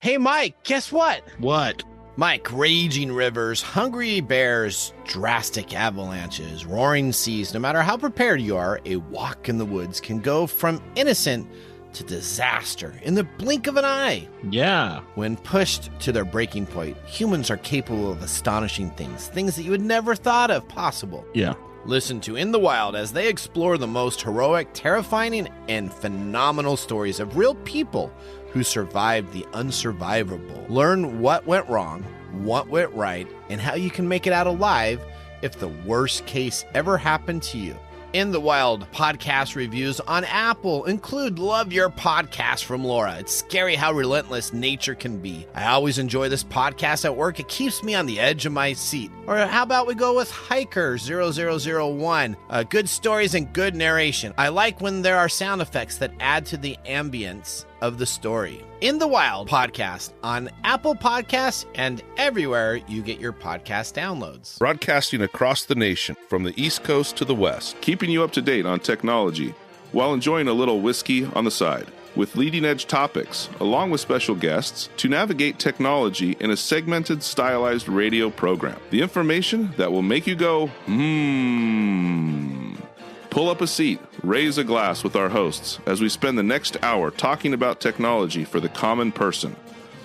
Hey, Mike, guess what? What? Mike, raging rivers, hungry bears, drastic avalanches, roaring seas, no matter how prepared you are, a walk in the woods can go from innocent to disaster in the blink of an eye. Yeah. When pushed to their breaking point, humans are capable of astonishing things that you would never thought of possible. Yeah. Listen to In the Wild as they explore the most heroic, terrifying, and phenomenal stories of real people who survived the unsurvivable. Learn what went wrong, what went right, and how you can make it out alive if the worst case ever happened to you. In the Wild podcast reviews on Apple include Love Your Podcast from Laura. It's scary how relentless nature can be. I always enjoy this podcast at work. It keeps me on the edge of my seat. Or how about we go with Hiker 0001? Good stories and good narration. I like when there are sound effects that add to the ambience of the story. In the Wild podcast on Apple Podcasts and everywhere you get your podcast downloads. Broadcasting across the nation from the East Coast to the West, keeping you up to date on technology while enjoying a little whiskey on the side. With leading-edge topics, along with special guests, to navigate technology in a segmented, stylized radio program. The information that will make you go, Pull up a seat, raise a glass with our hosts as we spend the next hour talking about technology for the common person.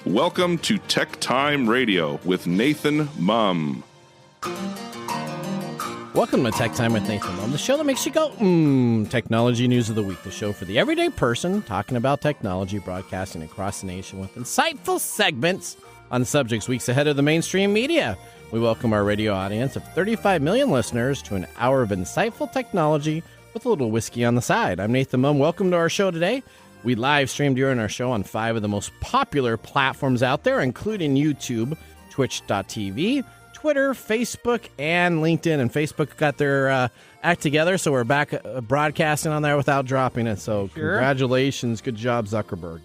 Welcome to TechTime Radio with Nathan Mumm. Welcome to Tech Time with Nathan Mumm, the show that makes you go, Technology News of the Week, the show for the everyday person talking about technology, broadcasting across the nation with insightful segments on subjects weeks ahead of the mainstream media. We welcome our radio audience of 35 million listeners to an hour of insightful technology with a little whiskey on the side. I'm Nathan Mumm. Welcome to our show today. We live stream during our show on 5 of the most popular platforms out there, including YouTube, Twitch.tv, Twitter, Facebook, and LinkedIn. And Facebook got their act together, so we're back broadcasting on there without dropping it. So Congratulations. Good job, Zuckerberg.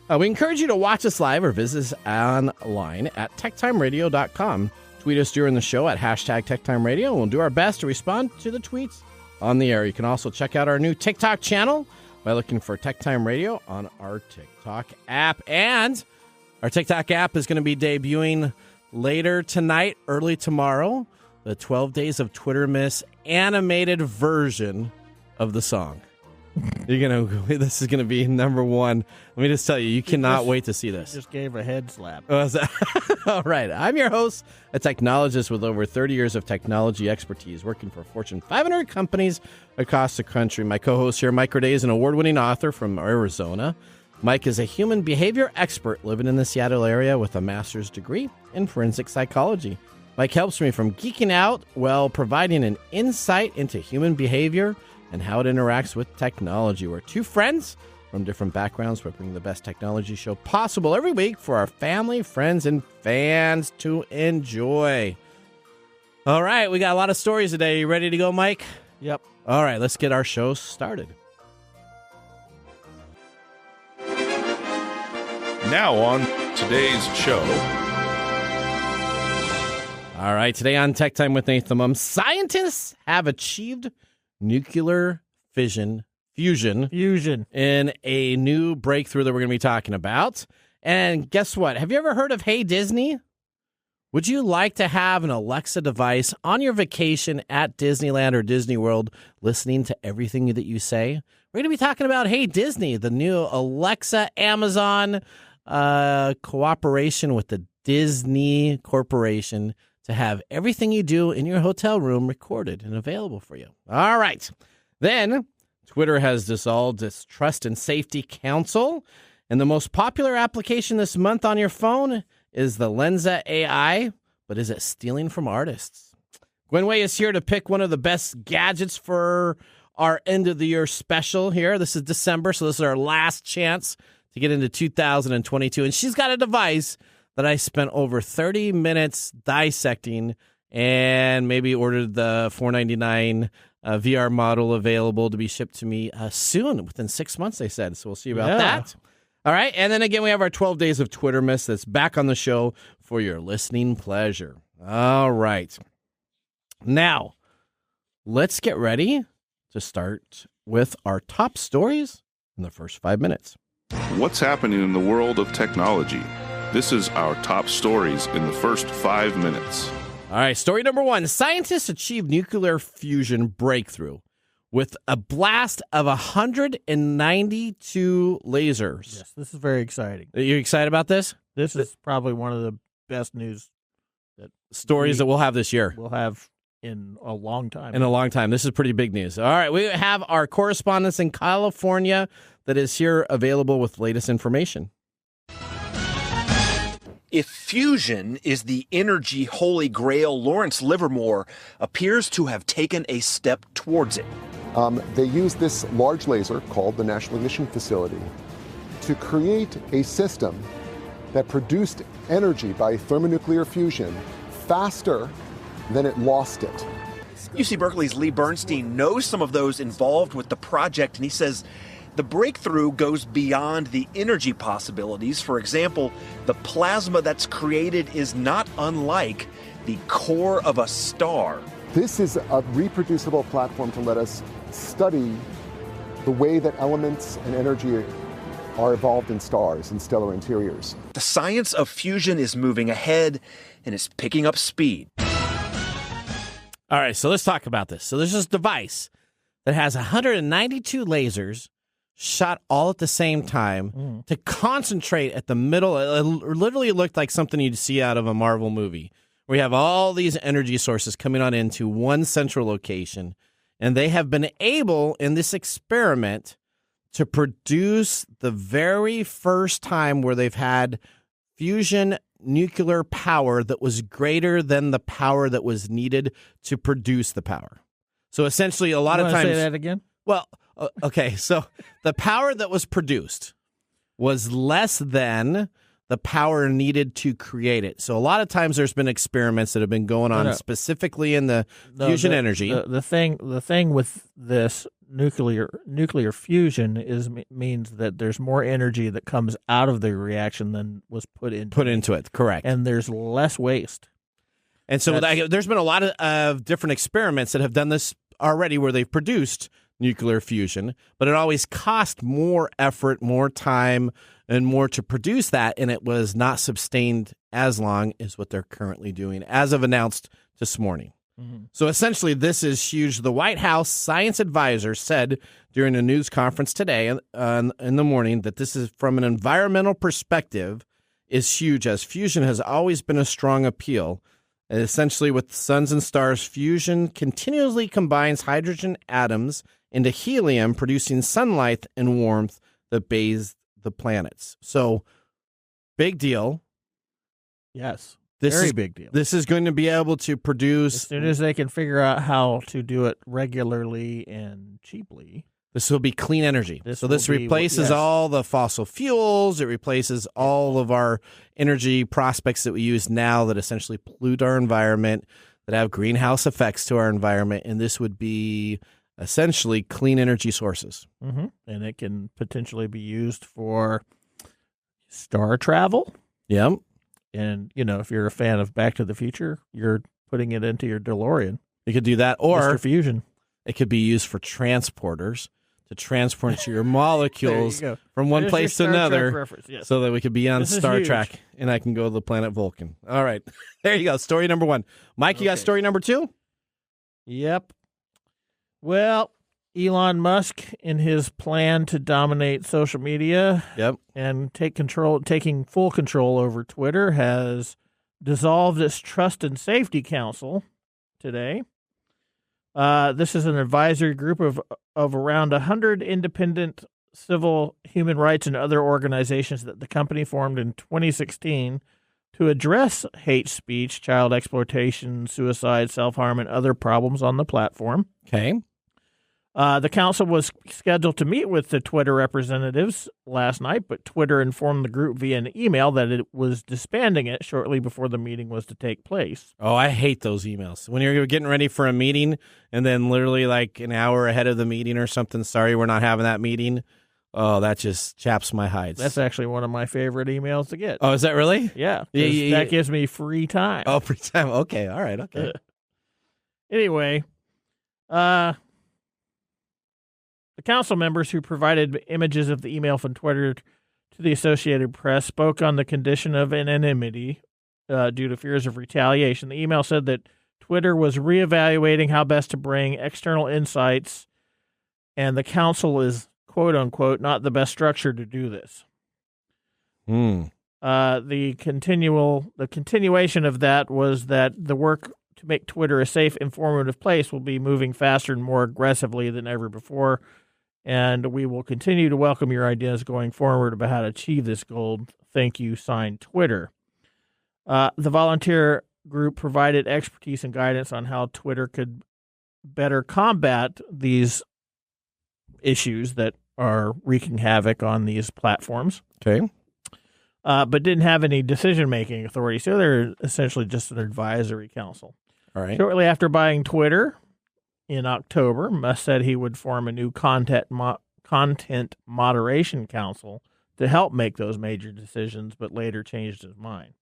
We encourage you to watch us live or visit us online at techtimeradio.com. Tweet us during the show at hashtag TechTimeRadio, and we'll do our best to respond to the tweets on the air. You can also check out our new TikTok channel by looking for TechTime Radio on our TikTok app. And our TikTok app is going to be debuting later tonight, early tomorrow, the 12 Days of Twitter Miss animated version of the song. This is gonna be number one. Let me just tell you, you cannot wait to see this. Just gave a head slap. All right, I'm your host, a technologist with over 30 years of technology expertise, working for Fortune 500 companies across the country. My co-host here, Mike Corday, is an award-winning author from Arizona. Mike is a human behavior expert living in the Seattle area with a master's degree in forensic psychology. Mike helps me from geeking out while providing an insight into human behavior and how it interacts with technology. We're two friends from different backgrounds. We're bringing the best technology show possible every week for our family, friends, and fans to enjoy. All right, we got a lot of stories today. You ready to go, Mike? Yep. All right, let's get our show started. Now on today's show. All right, today on Tech Time with Nathan Mumm, scientists have achieved nuclear fusion in a new breakthrough that we're going to be talking about. And guess what? Have you ever heard of Hey Disney? Would you like to have an Alexa device on your vacation at Disneyland or Disney World listening to everything that you say? We're going to be talking about Hey Disney, the new Alexa Amazon cooperation with the Disney Corporation to have everything you do in your hotel room recorded and available for you. All right. Then Twitter has dissolved its Trust and Safety Council, and the most popular application this month on your phone is the Lensa AI, but is it stealing from artists? Gwen is here to pick one of the best gadgets for our end of the year special here. This is December, so this is our last chance to get into 2022, and she's got a device that I spent over 30 minutes dissecting and maybe ordered the $499 VR model available to be shipped to me soon, within 6 months, they said. So we'll see about that. All right. And then again, we have our 12 Days of Twitter Miss that's back on the show for your listening pleasure. All right. Now, let's get ready to start with our top stories in the first 5 minutes. What's happening in the world of technology? This is our top stories in the first 5 minutes. All right, story number 1. Scientists achieve nuclear fusion breakthrough with a blast of 192 lasers. Yes, this is very exciting. Are you excited about this? This is probably one of the best news Stories that we'll have this year. We'll have in a long time. In a long time. This is pretty big news. All right, we have our correspondent in California that is here available with latest information. If fusion is the energy holy grail, Lawrence Livermore appears to have taken a step towards it. They use this large laser called the National Ignition Facility to create a system that produced energy by thermonuclear fusion faster than it lost it. UC Berkeley's Lee Bernstein knows some of those involved with the project, and he says the breakthrough goes beyond the energy possibilities. For example, the plasma that's created is not unlike the core of a star. This is a reproducible platform to let us study the way that elements and energy are evolved in stars and stellar interiors. The science of fusion is moving ahead and is picking up speed. All right, so let's talk about this. So there's this device that has 192 lasers shot all at the same time to concentrate at the middle. It literally looked like something you'd see out of a Marvel movie. We have all these energy sources coming on into one central location, and they have been able, in this experiment, to produce the very first time where they've had fusion nuclear power that was greater than the power that was needed to produce the power. So essentially, a lot of times... Say that again? Well, okay, so the power that was produced was less than the power needed to create it. So a lot of times there's been experiments that have been going on specifically in the fusion energy. The thing with this nuclear fusion means that there's more energy that comes out of the reaction than was put into it. Correct. And there's less waste. And so there's been a lot of different experiments that have done this already where they've produced nuclear fusion, but it always cost more effort, more time, and more to produce that, and it was not sustained as long as what they're currently doing, as of announced this morning. Mm-hmm. So essentially, this is huge. The White House science advisor said during a news conference today in the morning that this is, from an environmental perspective, is huge, as fusion has always been a strong appeal. And essentially, with suns and stars, fusion continuously combines hydrogen atoms into helium, producing sunlight and warmth that bathes the planets. So, big deal. Yes. Very big deal. This is going to be able to produce... As soon as they can figure out how to do it regularly and cheaply. This will be clean energy. This replaces all the fossil fuels. It replaces all of our energy prospects that we use now that essentially pollute our environment, that have greenhouse effects to our environment. And this would be essentially clean energy sources. Mm-hmm. And it can potentially be used for star travel. Yep. And, if you're a fan of Back to the Future, you're putting it into your DeLorean. You could do that. Or Mr. Fusion. It could be used for transporters to transport your molecules from one place to another, so that we could be on Star Trek and I can go to the planet Vulcan. All right. There you go. Story number 1. Mike, you got story number 2? Yep. Well, Elon Musk, in his plan to dominate social media and taking full control over Twitter, has dissolved its Trust and Safety Council today. This is an advisory group of around 100 independent civil, human rights, and other organizations that the company formed in 2016 to address hate speech, child exploitation, suicide, self-harm, and other problems on the platform. Okay. The council was scheduled to meet with the Twitter representatives last night, but Twitter informed the group via an email that it was disbanding it shortly before the meeting was to take place. Oh, I hate those emails. When you're getting ready for a meeting and then literally like an hour ahead of the meeting or something, sorry, we're not having that meeting. Oh, that just chaps my hides. That's actually one of my favorite emails to get. Oh, is that really? Yeah. That gives me free time. Oh, free time. Okay. All right. Okay. Anyway, the council members who provided images of the email from Twitter to to the Associated Press, spoke on the condition of anonymity due to fears of retaliation. The email said that Twitter was reevaluating how best to bring external insights, and the council is, quote unquote, not the best structure to do this. The continuation of that was that the work to make Twitter a safe, informative place will be moving faster and more aggressively than ever before, and we will continue to welcome your ideas going forward about how to achieve this goal. Thank you, signed Twitter. The volunteer group provided expertise and guidance on how Twitter could better combat these issues that are wreaking havoc on these platforms. Okay. But didn't have any decision-making authority, so they're essentially just an advisory council. All right. Shortly after buying Twitter in October, Musk said he would form a new content moderation council to help make those major decisions, but later changed his mind.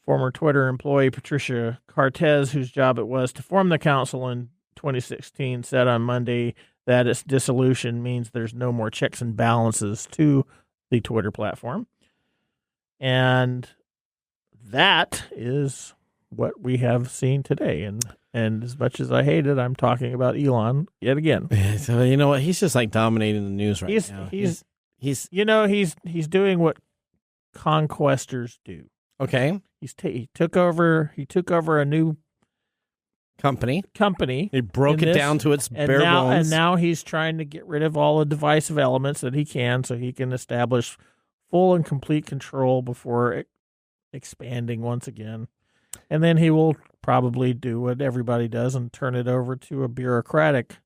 Former Twitter employee Patricia Cortez, whose job it was to form the council in 2016, said on Monday that its dissolution means there's no more checks and balances to the Twitter platform. And that is what we have seen today. And as much as I hate it, I'm talking about Elon yet again. So you know what? He's just like dominating the news right now. He's doing what conquestors do. Okay. He took over a new company. He broke it down to its bare bones. And now he's trying to get rid of all the divisive elements that he can so he can establish full and complete control before expanding once again. And then he will probably do what everybody does and turn it over to a bureaucratic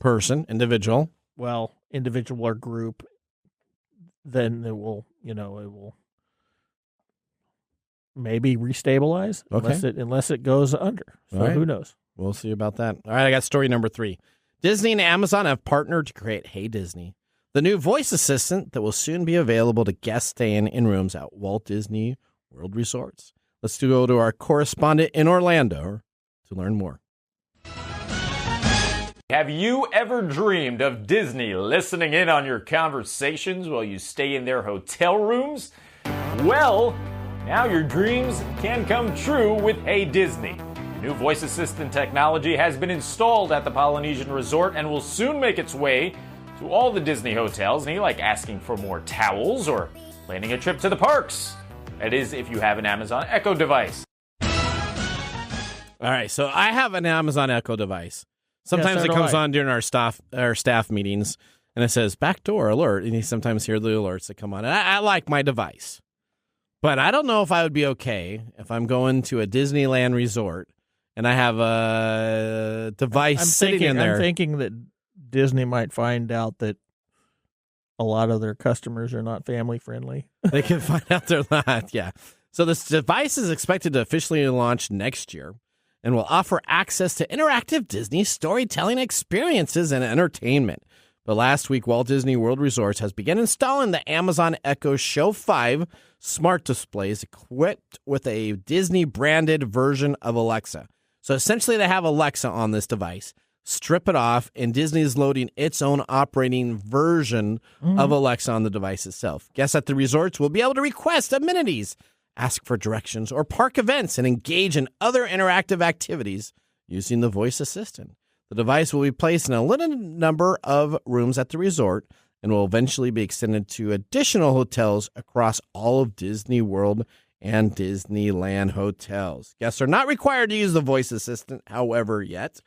individual or group. Then it will maybe restabilize unless it goes under. So Who knows? We'll see about that. All right, I got story number 3. Disney and Amazon have partnered to create Hey Disney, the new voice assistant that will soon be available to guests staying in rooms at Walt Disney World Resorts. Let's go to our correspondent in Orlando to learn more. Have you ever dreamed of Disney listening in on your conversations while you stay in their hotel rooms? Well, now your dreams can come true with Hey Disney. New voice assistant technology has been installed at the Polynesian Resort and will soon make its way to all the Disney hotels. And you like asking for more towels or planning a trip to the parks. That is, if you have an Amazon Echo device. All right, so I have an Amazon Echo device. Sometimes it comes on during our staff meetings, and it says backdoor alert, and you sometimes hear the alerts that come on. And I like my device, but I don't know if I would be okay if I'm going to a Disneyland resort and I have a device sitting in there. I'm thinking that Disney might find out that a lot of their customers are not family friendly. They can find out they're not, yeah. So this device is expected to officially launch next year and will offer access to interactive Disney storytelling experiences and entertainment. But last week, Walt Disney World Resorts has begun installing the Amazon Echo Show 5 smart displays equipped with a Disney-branded version of Alexa. So essentially, they have Alexa on this device. Strip it off, and Disney is loading its own operating version of Alexa on the device itself. Guests at the resorts will be able to request amenities, ask for directions, or park events, and engage in other interactive activities using the voice assistant. The device will be placed in a limited number of rooms at the resort and will eventually be extended to additional hotels across all of Disney World and Disneyland hotels. Guests are not required to use the voice assistant, however, yet,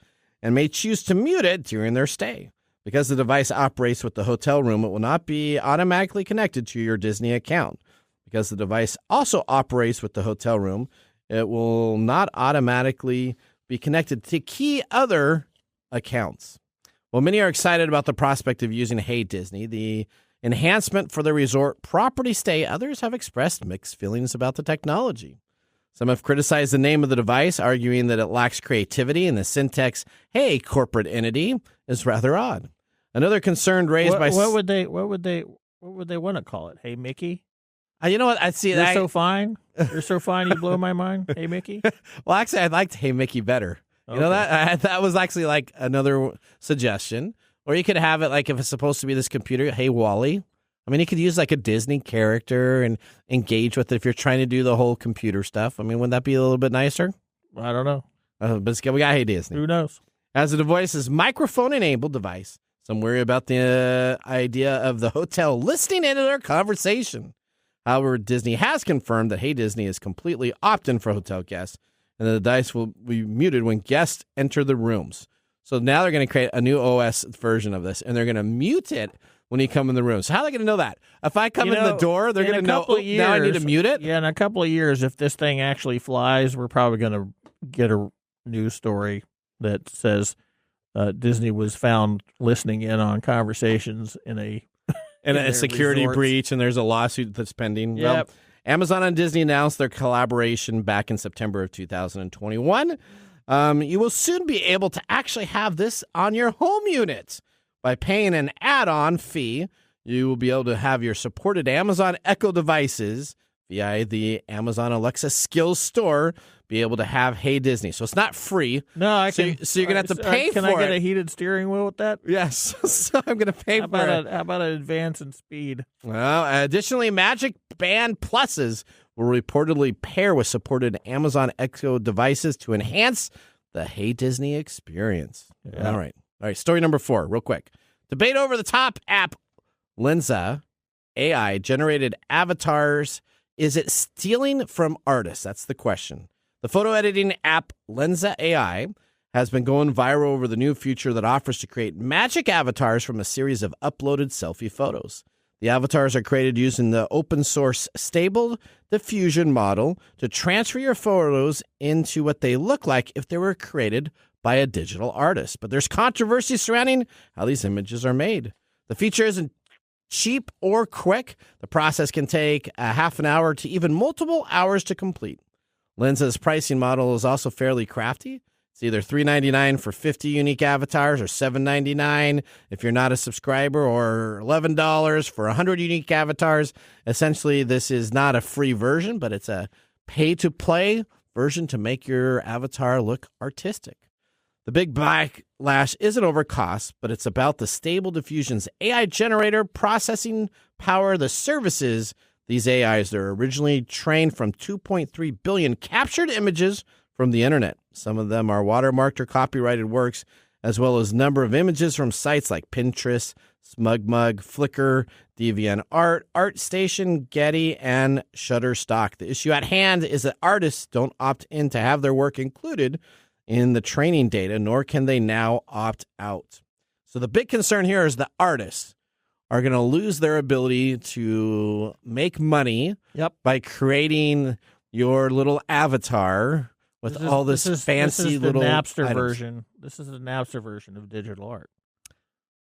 and may choose to mute it during their stay. Because the device operates with the hotel room, it will not be automatically connected to your Disney account. Because the device also operates with the hotel room, it will not automatically be connected to key other accounts. Well, many are excited about the prospect of using Hey Disney, the enhancement for the resort property stay. Others have expressed mixed feelings about the technology. Some have criticized the name of the device, arguing that it lacks creativity and the syntax, hey, corporate entity, is rather odd. Another concern raised by... What would they want to call it? Hey, Mickey? You know what? I see that. You're so fine. You're so fine. You blow my mind. Hey, Mickey. Well, actually, I liked Hey Mickey better. You know that was actually like another suggestion. Or you could have it like if it's supposed to be this computer, Hey Wally. I mean, you could use like a Disney character and engage with it if you're trying to do the whole computer stuff. I mean, wouldn't that be a little bit nicer? I don't know. But we got Hey Disney. Who knows? As a device's microphone-enabled device, some worry about the idea of the hotel listening into their conversation. However, Disney has confirmed that Hey Disney is completely opt-in for hotel guests, and the device will be muted when guests enter the rooms. So now they're going to create a new OS version of this, and they're going to mute it when you come in the room. So how are they going to know that? If I come in the door, they're going to know, now I need to mute it? Yeah, in a couple of years, if this thing actually flies, we're probably going to get a news story that says Disney was found listening in on conversations in a security breach, and there's a lawsuit that's pending. Yep. Well, Amazon and Disney announced their collaboration back in September of 2021. You will soon be able to actually have this on your home unit. By paying an add-on fee, you will be able to have your supported Amazon Echo devices via the Amazon Alexa Skills Store be able to have Hey Disney. So it's not free. No, so you're going to have to pay for it. Can I get a heated steering wheel with that? Yes. So I'm going to pay for it. How about an advance in speed? Well, additionally, Magic Band Pluses will reportedly pair with supported Amazon Echo devices to enhance the Hey Disney experience. Yeah. All right, story number 4, real quick. Debate over the top app, Lensa AI-generated avatars. Is it stealing from artists? That's the question. The photo editing app Lensa AI has been going viral over the new feature that offers to create magic avatars from a series of uploaded selfie photos. The avatars are created using the open source Stable Diffusion model to transfer your photos into what they look like if they were created by a digital artist. But there's controversy surrounding how these images are made. The feature isn't cheap or quick. The process can take a half an hour to even multiple hours to complete. Lensa's pricing model is also fairly crafty. It's either $3.99 for 50 unique avatars or $7.99 if you're not a subscriber, or $11 for 100 unique avatars. Essentially, this is not a free version, but it's a pay-to-play version to make your avatar look artistic. The big backlash isn't over cost, but it's about the Stable Diffusion's AI generator processing power, the services. These AIs, they're originally trained from 2.3 billion captured images from the internet. Some of them are watermarked or copyrighted works, as well as a number of images from sites like Pinterest, SmugMug, Flickr, DeviantArt, ArtStation, Getty, and Shutterstock. The issue at hand is that artists don't opt in to have their work included in the training data, nor can they now opt out. So the big concern here is that artists are going to lose their ability to make money by creating your little avatar with all this fancy little Napster items. version. This is the Napster version of digital art.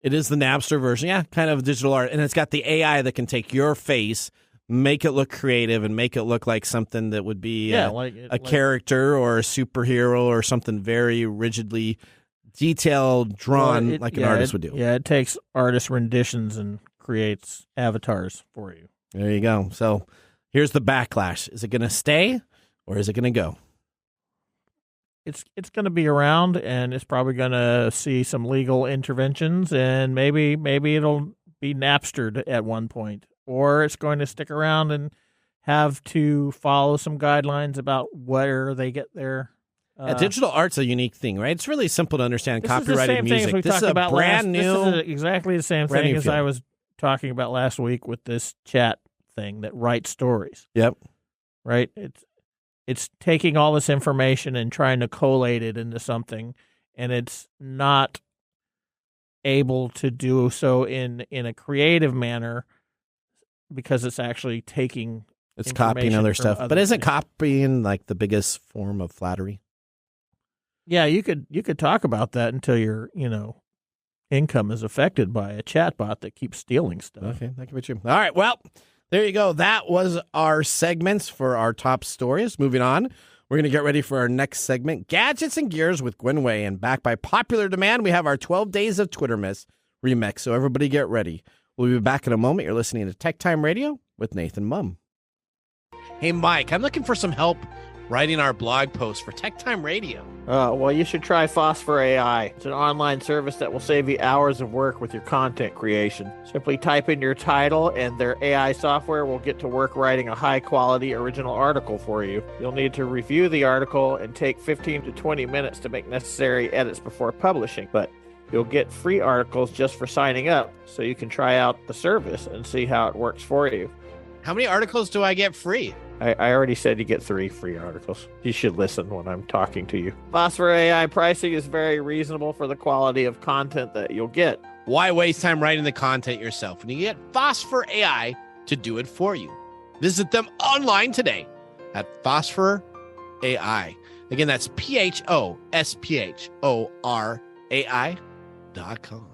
It is the Napster version, yeah, kind of digital art. And it's got the AI that can take your face, make it look creative, and make it look like something that would be a character or a superhero or something very rigidly detailed, drawn like an artist would do. Yeah, it takes artist renditions and creates avatars for you. There you go. So here's the backlash. Is it going to stay or is it going to go? It's going to be around, and it's probably going to see some legal interventions, and maybe it'll be Napstered at one point, or it's going to stick around and have to follow some guidelines about where they get their. Digital art's a unique thing, right? It's really simple to understand. This Copyrighted music. This is a brand new. This is exactly the same thing as I was talking about last week with this chat thing that writes stories. Yep. Right. It's taking all this information and trying to collate it into something, and it's not able to do so in a creative manner because it's actually taking. It's copying other stuff, but isn't copying like the biggest form of flattery? Yeah, you could talk about that until your income is affected by a chatbot that keeps stealing stuff. Okay, that could be true. All right, well. There you go. That was our segments for our top stories. Moving on, we're going to get ready for our next segment, Gadgets and Gears with Gwen. And back by popular demand, we have our 12 Days of Twitter Miss remix. So everybody get ready. We'll be back in a moment. You're listening to TechTime Radio with Nathan Mumm. Hey, Mike, I'm looking for some help writing our blog post for TechTime Radio. Well, you should try Phosphor AI. It's an online service that will save you hours of work with your content creation. Simply type in your title, and their AI software will get to work writing a high-quality original article for you. You'll need to review the article and take 15 to 20 minutes to make necessary edits before publishing, but you'll get free articles just for signing up, so you can try out the service and see how it works for you. How many articles do I get free? I already said you get 3 free articles. You should listen when I'm talking to you. Phosphor AI pricing is very reasonable for the quality of content that you'll get. Why waste time writing the content yourself when you get Phosphor AI to do it for you? Visit them online today at Phosphor AI. Again, that's PHOSPHORAI.com.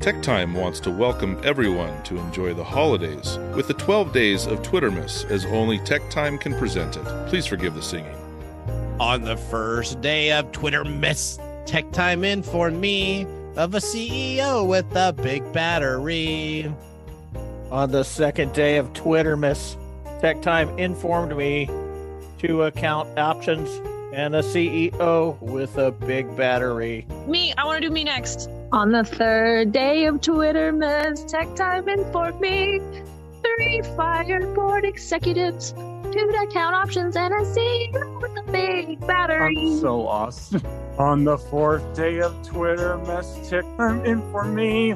TechTime wants to welcome everyone to enjoy the holidays with the 12 days of Twittermas as only TechTime can present it. Please forgive the singing. On the first day of Twittermas, TechTime informed me of a CEO with a big battery. On the second day of Twittermas, TechTime informed me 2 account options and a CEO with a big battery. Me, I want to do me next. On the third day of Twittermas, TechTime informed me 3 fired board executives, 2 account options, and a CEO with a big battery. I'm so awesome. On the 4th day of Twittermas, TechTime informed me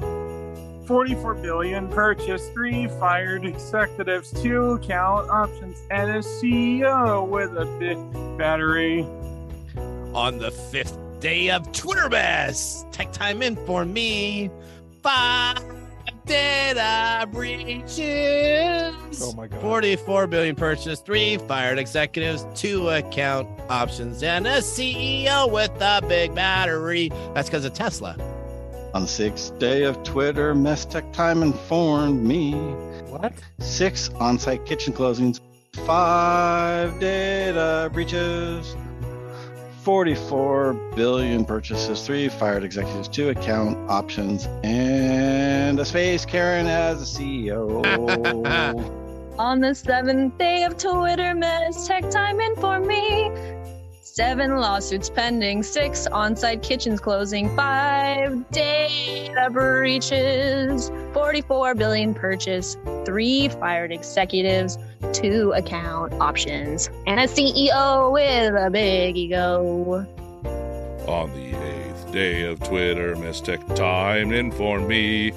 44 billion purchase, 3 fired executives, 2 account options, and a CEO with a big battery. On the 5th day of Twittermas, TechTime informed me 5 data breaches. Oh my God. 44 billion purchase, 3 fired executives, 2 account options, and a CEO with a big battery. That's because of Tesla. On the 6th day of Twittermas, TechTime informed me What? 6 on-site kitchen closings, 5 data breaches, 44 billion purchases, 3 fired executives, 2 account options, and a space Karen as a CEO. On the 7th day of Twittermas, TechTime informed me 7 lawsuits pending, 6 on-site kitchens closing, 5 data breaches, 44 billion purchase, 3 fired executives, 2 account options, and a CEO with a big ego. On the 8th day of Twittermas, TechTime informed me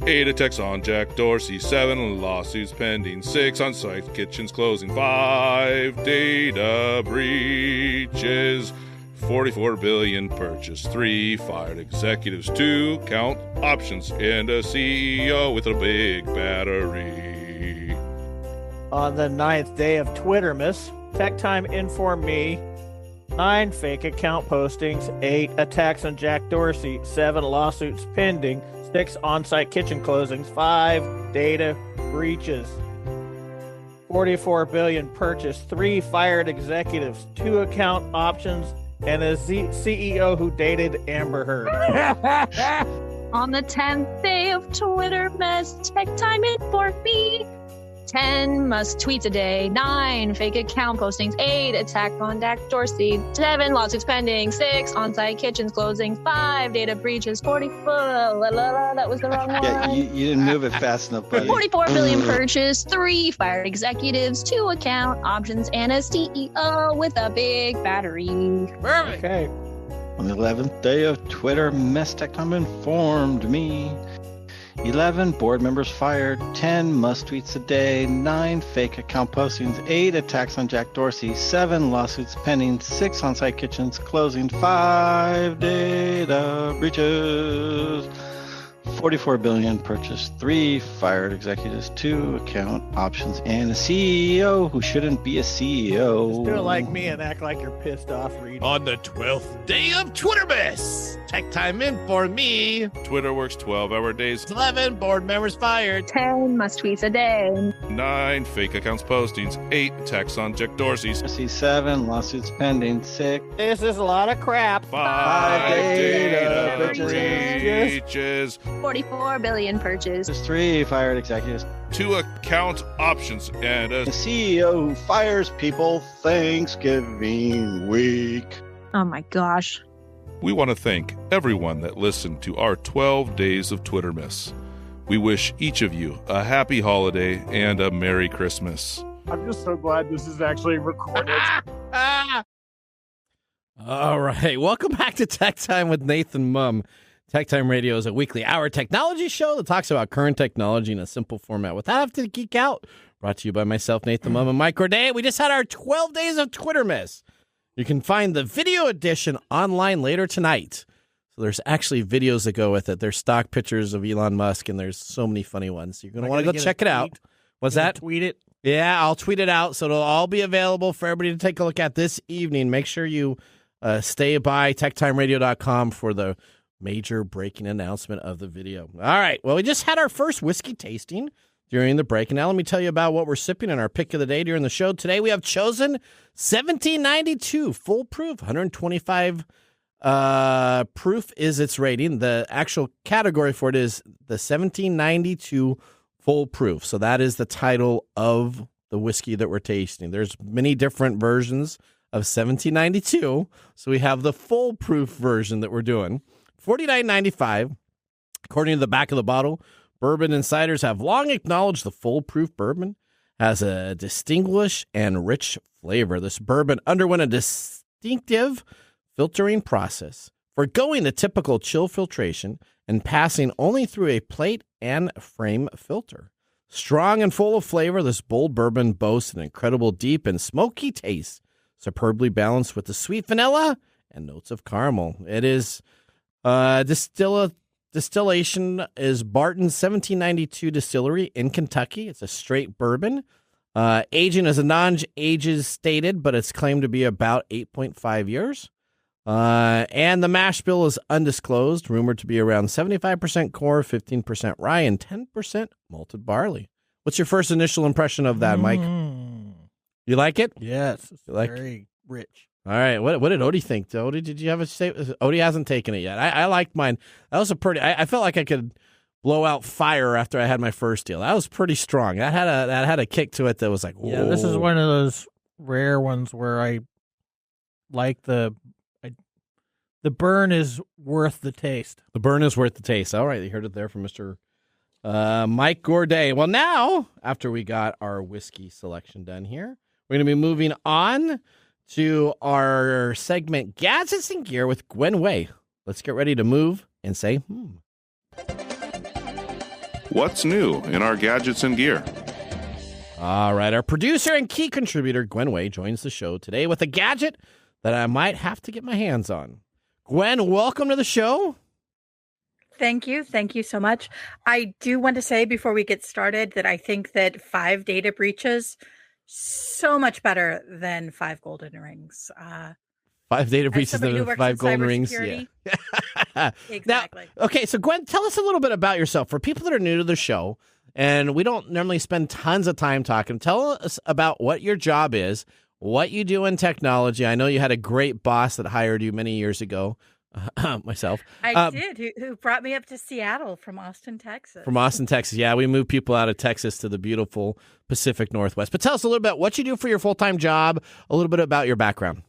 8 attacks on Jack Dorsey, 7 lawsuits pending, 6 on-site kitchens closing, 5 data breaches, 44 billion purchase, 3 fired executives, 2 count options, and a CEO with a big battery. On the 9th day of Twittermas, TechTime informed me 9 fake account postings, 8 attacks on Jack Dorsey, 7 lawsuits pending, 6 on-site kitchen closings, 5 data breaches, 44 billion purchase, 3 fired executives, 2 account options, and a CEO who dated Amber Heard. On the 10th day of Twittermas, TechTime informed me 10 must tweets a day, 9 fake account postings, 8 attack on Jack Dorsey, 7 lawsuits pending, 6 on-site kitchens closing, 5 data breaches, 44. That was the wrong one. Yeah, you didn't move it fast enough, buddy. 44 billion purchase, 3 fired executives, 2 account options, and a CEO with a big battery. Okay. On the 11th day of Twittermas, TechTime informed me 11 board members fired, 10 must-tweets a day, 9 fake account postings, 8 attacks on Jack Dorsey, 7 lawsuits pending, 6 on-site kitchens closing, 5 data breaches, 44 billion purchase, 3 fired executives, 2 account options, and a CEO who shouldn't be a CEO. Just do it like me and act like you're pissed off reading. On the 12th day of Twittermas, TechTime informed me Twitter works 12-hour days, 11 board members fired, 10 must tweets a day, 9 fake accounts postings, 8 attacks on Jack Dorsey, 7 lawsuits pending, 6 This is a lot of crap. 5 data data breaches, 44 billion purchased. There's 3 fired executives. 2 account options and The CEO who fires people Thanksgiving week. Oh my gosh. we want to thank everyone that listened to our 12 Days of Twitter Miss. We wish each of you a happy holiday and a Merry Christmas. I'm just so glad this is actually recorded. All right. Welcome back to Tech Time with Nathan Mumm. Tech Time Radio is a weekly hour technology show that talks about current technology in a simple format without having to geek out. Brought to you by myself, Nathan Mumm, and Mike Corday. We just had our 12 Days of Twitter Miss. You can find the video edition online later tonight. So there's actually videos that go with it. There's stock pictures of Elon Musk, and there's so many funny ones. You're going to want to go check it out. What's that? Tweet it. Yeah, I'll tweet it out. So it'll all be available for everybody to take a look at this evening. Make sure you stay by techtimeradio.com for the major breaking announcement of the video. All right. Well, we just had our first whiskey tasting during the break. And now let me tell you about what we're sipping in our pick of the day during the show. Today we have chosen 1792 full proof, 125 proof is its rating. The actual category for it is the 1792 full proof. So that is the title of the whiskey that we're tasting. There's many different versions of 1792. So we have the full proof version that we're doing. $49.95. According to the back of the bottle, bourbon insiders have long acknowledged the full proof bourbon has a distinguished and rich flavor. This bourbon underwent a distinctive filtering process, forgoing the typical chill filtration and passing only through a plate and frame filter. Strong and full of flavor, this bold bourbon boasts an incredible deep and smoky taste, superbly balanced with the sweet vanilla and notes of caramel. It is distillation is Barton's 1792 distillery in Kentucky. It's a straight bourbon. Aging is a non-age stated, but it's claimed to be about 8.5 years. And the mash bill is undisclosed, rumored to be around 75% core, 15% rye, and 10% malted barley. What's your first initial impression of that, Mike? You like it? Yes. It's like very rich. All right. What did Odie think? Odie, did you have a say? Odie hasn't taken it yet. I liked mine. That was a pretty. I felt like I could blow out fire after I had my first deal. That was pretty strong. That had a kick to it that was like, whoa. Yeah, this is one of those rare ones where I like the burn is worth the taste. The burn is worth the taste. All right, you heard it there from Mr. Mike Gourday. Well, now after we got our whiskey selection done here, we're going to be moving on to our segment Gadgets and Gear with Gwen Way. Let's get ready to move and say, What's new in our gadgets and gear? All right, our producer and key contributor, Gwen Way, joins the show today with a gadget that I might have to get my hands on. Gwen, welcome to the show. Thank you. Thank you so much. I do want to say before we get started that I think that 5 data breaches so much better than 5 golden rings. 5 data breaches than 5 golden rings. Yeah. Exactly. Now, okay, so Gwen, tell us a little bit about yourself. For people that are new to the show, and we don't normally spend tons of time talking, tell us about what your job is, what you do in technology. I know you had a great boss that hired you many years ago. Myself. I did, who brought me up to Seattle from Austin, Texas. From Austin, Texas. Yeah, we moved people out of Texas to the beautiful Pacific Northwest. But tell us a little bit what you do for your full-time job, a little bit about your background.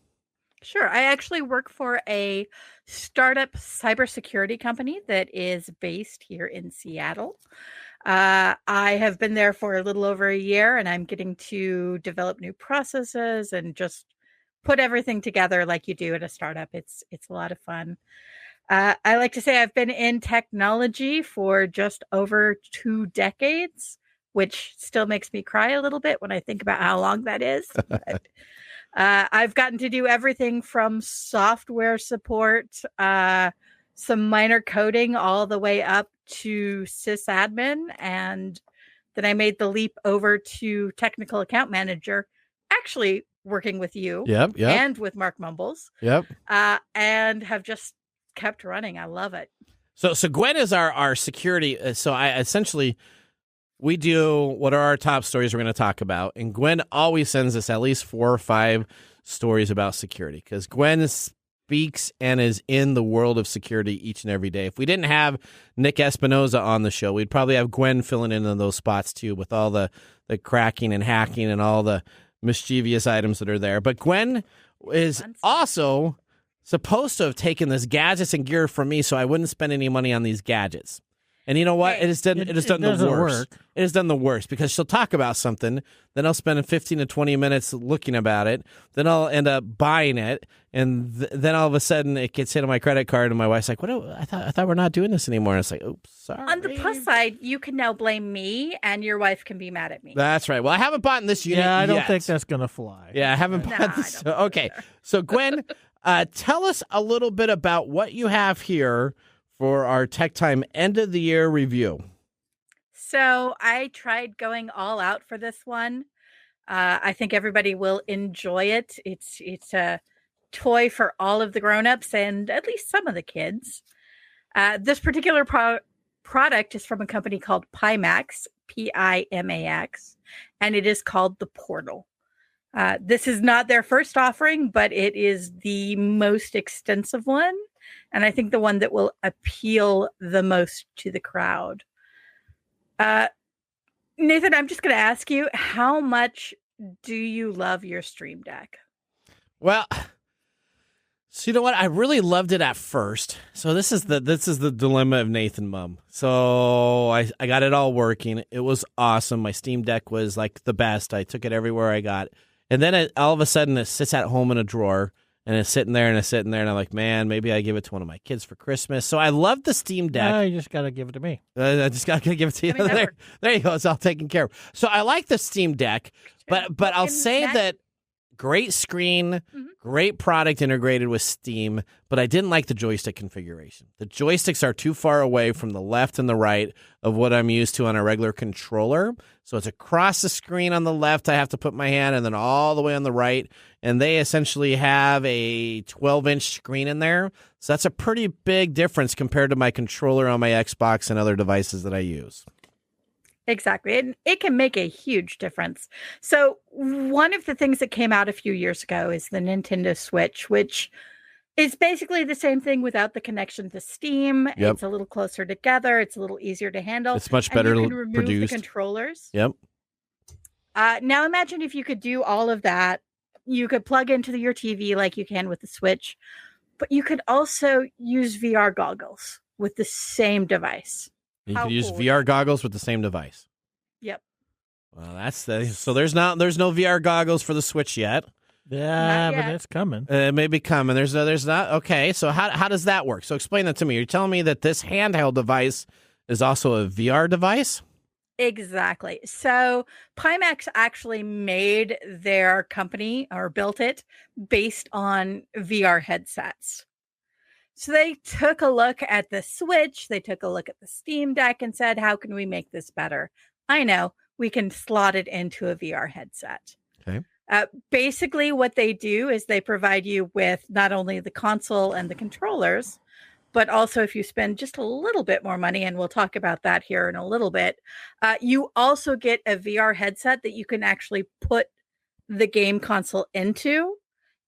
Sure. I actually work for a startup cybersecurity company that is based here in Seattle. I have been there for a little over a year, and I'm getting to develop new processes and just put everything together like you do at a startup. It's a lot of fun. I like to say I've been in technology for just over 2 decades, which still makes me cry a little bit when I think about how long that is. But, I've gotten to do everything from software support, some minor coding, all the way up to sysadmin. And then I made the leap over to technical account manager, actually working with you and with Marc Mumbles. And have just kept running. I love it. So Gwen is our security. So we do what are our top stories we're going to talk about. And Gwen always sends us at least 4 or 5 stories about security because Gwen speaks and is in the world of security each and every day. If we didn't have Nick Espinoza on the show, we'd probably have Gwen filling in those spots too, with all the cracking and hacking and all the mischievous items that are there. But Gwen is also supposed to have taken this gadgets and gear from me so I wouldn't spend any money on these gadgets. And you know what? It has done the worst. It has done the worst because she'll talk about something, then I'll spend 15 to 20 minutes looking about it, then I'll end up buying it, and then all of a sudden it gets hit on my credit card, and my wife's like, "What? I thought we're not doing this anymore." And it's like, "Oops, sorry." On the plus side, you can now blame me, and your wife can be mad at me. That's right. Well, I haven't bought this unit Yeah, I don't yet. think that's going to fly. Yeah, I haven't bought this. Okay, so Gwen, tell us a little bit about what you have here for our Tech Time end of the year review. So I tried going all out for this one. I think everybody will enjoy it. It's a toy for all of the grown-ups and at least some of the kids. This particular product is from a company called Pimax, Pimax, and it is called the Portal. This is not their first offering, but it is the most extensive one, and I think the one that will appeal the most to the crowd. Nathan, I'm just going to ask you, how much do you love your Stream Deck? Well, so you know what? I really loved it at first. So this is the dilemma of Nathan Mumm. So I got it all working. It was awesome. My Steam Deck was like the best. I took it everywhere I got. And then all of a sudden it sits at home in a drawer. And it's sitting there, and I'm like, man, maybe I give it to one of my kids for Christmas. So I love the Steam Deck. You just got to give it to me. I just got to give it to you. There you go. It's all taken care of. So I like the Steam Deck, but I'll say that great screen, great product integrated with Steam, but I didn't like the joystick configuration. The joysticks are too far away from the left and the right of what I'm used to on a regular controller. So it's across the screen on the left, I have to put my hand, and then all the way on the right. And they essentially have a 12-inch screen in there. So that's a pretty big difference compared to my controller on my Xbox and other devices that I use. Exactly. And it can make a huge difference. So one of the things that came out a few years ago is the Nintendo Switch, which is basically the same thing without the connection to Steam. Yep. It's a little closer together. It's a little easier to handle. It's much better and you can remove produced. The controllers. Yep. Now imagine if you could do all of that. You could plug into your TV like you can with the Switch, but you could also use VR goggles with the same device. You can use VR goggles with the same device. Yep. Well, so there's no VR goggles for the Switch yet. Yeah, but it's coming. It may be coming. There's not. Okay, so how does that work? So explain that to me. You're telling me that this handheld device is also a VR device? Exactly. So Pimax actually made their company or built it based on VR headsets. So they took a look at the Switch, they took a look at the Steam Deck and said, how can we make this better? I know, we can slot it into a VR headset. Okay. Basically, what they do is they provide you with not only the console and the controllers, but also if you spend just a little bit more money, and we'll talk about that here in a little bit, you also get a VR headset that you can actually put the game console into,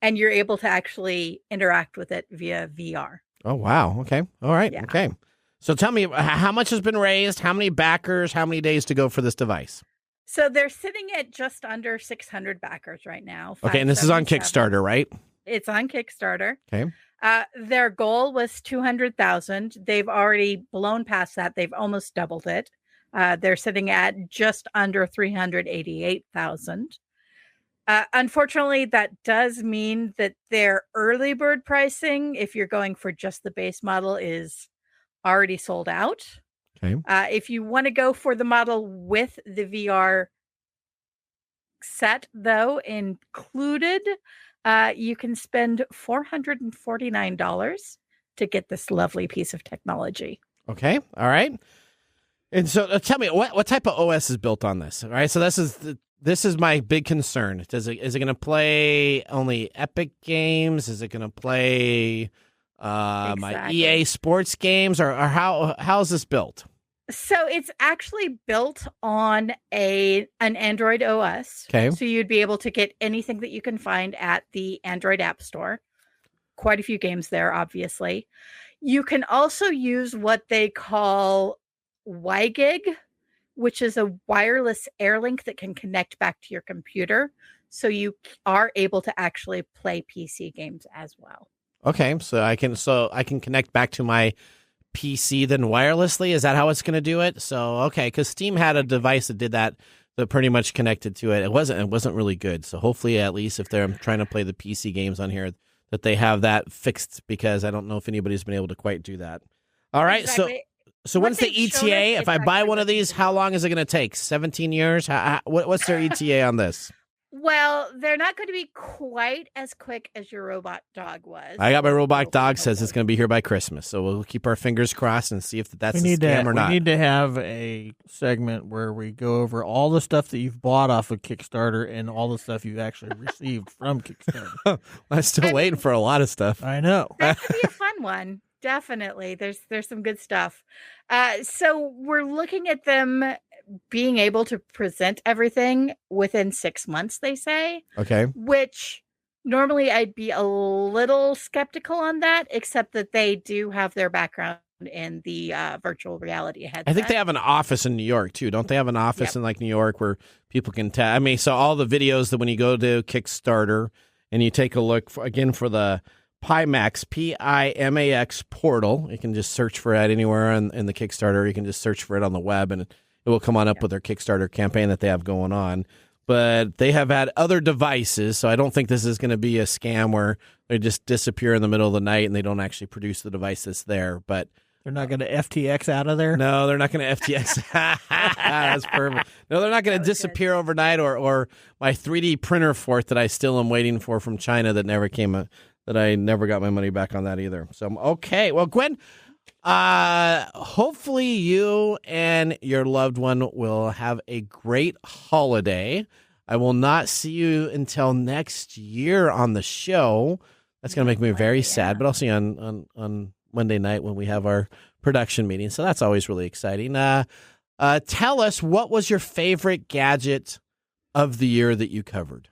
and you're able to actually interact with it via VR. Oh, wow. Okay. All right. Yeah. Okay. So tell me, how much has been raised? How many backers? How many days to go for this device? So they're sitting at just under 600 backers right now. Okay, and this is on Kickstarter, right? It's on Kickstarter. Okay. Their goal was 200,000. They've already blown past that. They've almost doubled it. They're sitting at just under 388,000. Unfortunately, that does mean that their early bird pricing, if you're going for just the base model, is already sold out. Okay. If you want to go for the model with the VR set, though, included, you can spend $449 to get this lovely piece of technology. Okay. All right. And so tell me, what type of OS is built on this? All right. So this is my big concern. Is it going to play only Epic games? Is it going to play my EA Sports games, or how is this built? So it's actually built on an Android OS. Okay. So you'd be able to get anything that you can find at the Android App Store. quite a few games there, obviously. You can also use what they call WiGig, which is a wireless Airlink that can connect back to your computer. So you are able to actually play PC games as well. Okay, so I can connect back to my PC then wirelessly. Is that how it's going to do it? So okay, because Steam had a device that did that pretty much connected to it. It wasn't really good. So hopefully, at least if they're trying to play the PC games on here, that they have that fixed, because I don't know if anybody's been able to quite do that. All right, Exactly. so when's the ETA? If I buy one of these, how long is it going to take? 17 years? What's their ETA on this? Well, they're not going to be quite as quick as your robot dog was. I got my robot dog says it's going to be here by Christmas, so we'll keep our fingers crossed and see if that's a scam or not. We need to have a segment where we go over all the stuff that you've bought off of Kickstarter and all the stuff you've actually received from Kickstarter. I'm still waiting for a lot of stuff. I know. That could be a fun one. Definitely. There's some good stuff. So we're looking at them being able to present everything within 6 months, they say. Okay. Which normally I'd be a little skeptical on that, except that they do have their background in the virtual reality headset. I think they have an office in New York, too. Don't they have an office in New York where people can so all the videos that when you go to Kickstarter and you take a look, for the Pimax, Pimax Portal, you can just search for it anywhere in the Kickstarter. You can just search for it on the web, and it will come on up with their Kickstarter campaign that they have going on. But they have had other devices, so I don't think this is going to be a scam where they just disappear in the middle of the night and they don't actually produce the device that's there. But they're not going to FTX out of there? No, they're not going to FTX. That's perfect. No, they're not going to disappear overnight, or my 3D printer fort that I still am waiting for from China that never came, that I never got my money back on that either. So, okay. Well, Gwen, hopefully you and your loved one will have a great holiday. I will not see you until next year on the show. That's going to make me very sad, but I'll see you on Monday night when we have our production meeting. So that's always really exciting. Tell us, what was your favorite gadget of the year that you covered?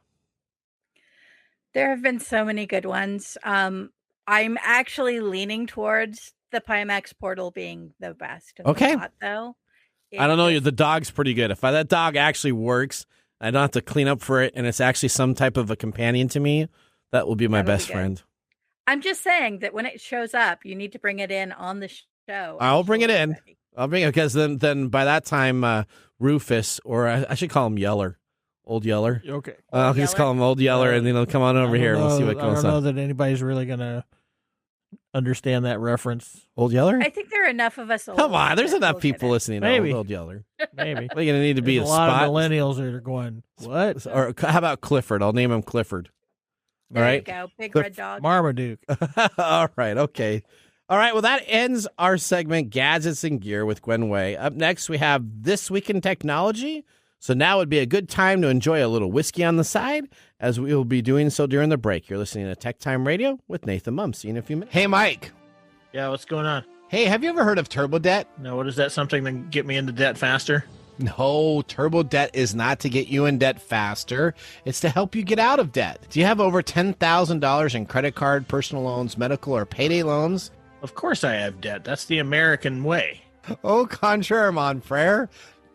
There have been so many good ones. I'm actually leaning towards the Pimax Portal being the best. Okay. Though. I don't know. The dog's pretty good. If that dog actually works, I don't have to clean up for it, and it's actually some type of a companion to me, that will be my best friend. I'm just saying that when it shows up, you need to bring it in on the show. I'll bring it in. I'll bring it, because then by that time, Rufus, or I should call him Yeller. Old Yeller. Okay. I'll just call him Old Yeller, and then he'll come on over here and we'll see what goes on. I don't know that anybody's really going to understand that reference. Old Yeller? I think there are enough of us. Come on, there's enough people listening to Old Yeller. Maybe. We're going to need to be a lot spot. of millennials that are going, what? Or how about Clifford? I'll name him Clifford. All right. There you go. Big red dog. Marmaduke. All right. Okay. All right. Well, that ends our segment, Gadgets and Gear with Gwen Way. Up next, we have This Week in Technology. So now would be a good time to enjoy a little whiskey on the side, as we will be doing so during the break. You're listening to TechTime Radio with Nathan Mumm. See you in a few minutes. Hey, Mike. Yeah, what's going on? Hey, have you ever heard of turbo debt? No, what is that? Something to get me into debt faster? No, turbo debt is not to get you in debt faster. It's to help you get out of debt. Do you have over $10,000 in credit card, personal loans, medical, or payday loans? Of course I have debt. That's the American way. Au contraire, mon frere.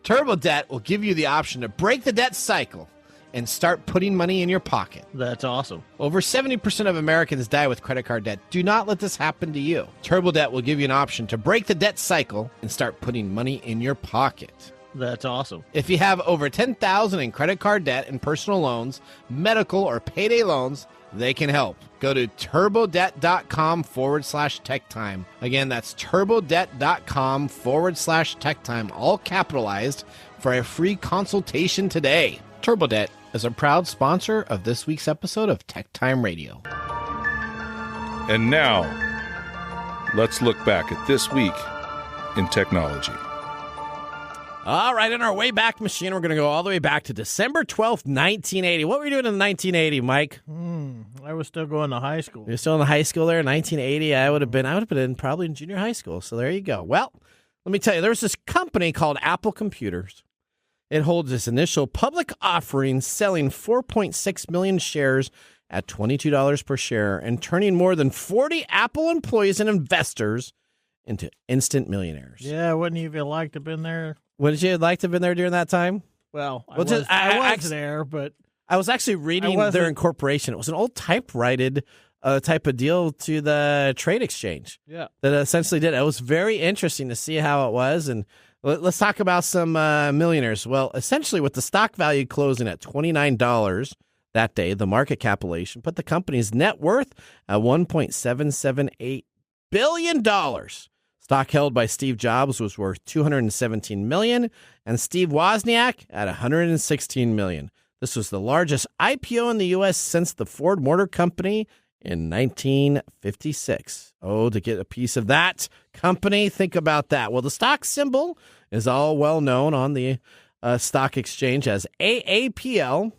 Turbo debt will give you the option to break the debt cycle and start putting money in your pocket. That's awesome. Over 70% of Americans die with credit card debt. Do not let this happen to you. Turbo debt will give you an option to break the debt cycle and start putting money in your pocket. That's awesome. If you have over $10,000 in credit card debt and personal loans, medical, or payday loans, they can help. Go to turbodebt.com/techtime. Again, that's turbodebt.com/techtime, all capitalized, for a free consultation today. TurboDebt is a proud sponsor of this week's episode of TechTime Radio. And now, let's look back at this week in technology. All right, in our way back machine, we're going to go all the way back to December 12th, 1980. What were you doing in 1980, Mike? I was still going to high school. You're still in the high school there in 1980. I would have been probably in junior high school. So there you go. Well, let me tell you, there's this company called Apple Computers. It holds its initial public offering, selling 4.6 million shares at $22 per share and turning more than 40 Apple employees and investors into instant millionaires. Yeah, wouldn't you have liked to have been there? Wouldn't you like to have been there during that time? Well, I was there, but I was actually reading their incorporation. It was an old typewritten type of deal to the trade exchange. Yeah, that essentially did. It was very interesting to see how it was. And let's talk about some millionaires. Well, essentially, with the stock value closing at $29 that day, the market capitalization put the company's net worth at $1.778 billion. Stock held by Steve Jobs was worth $217 million, and Steve Wozniak at $116 million. This was the largest IPO in the U.S. since the Ford Motor Company in 1956. Oh, to get a piece of that company, think about that. Well, the stock symbol is all well known on the stock exchange as AAPL,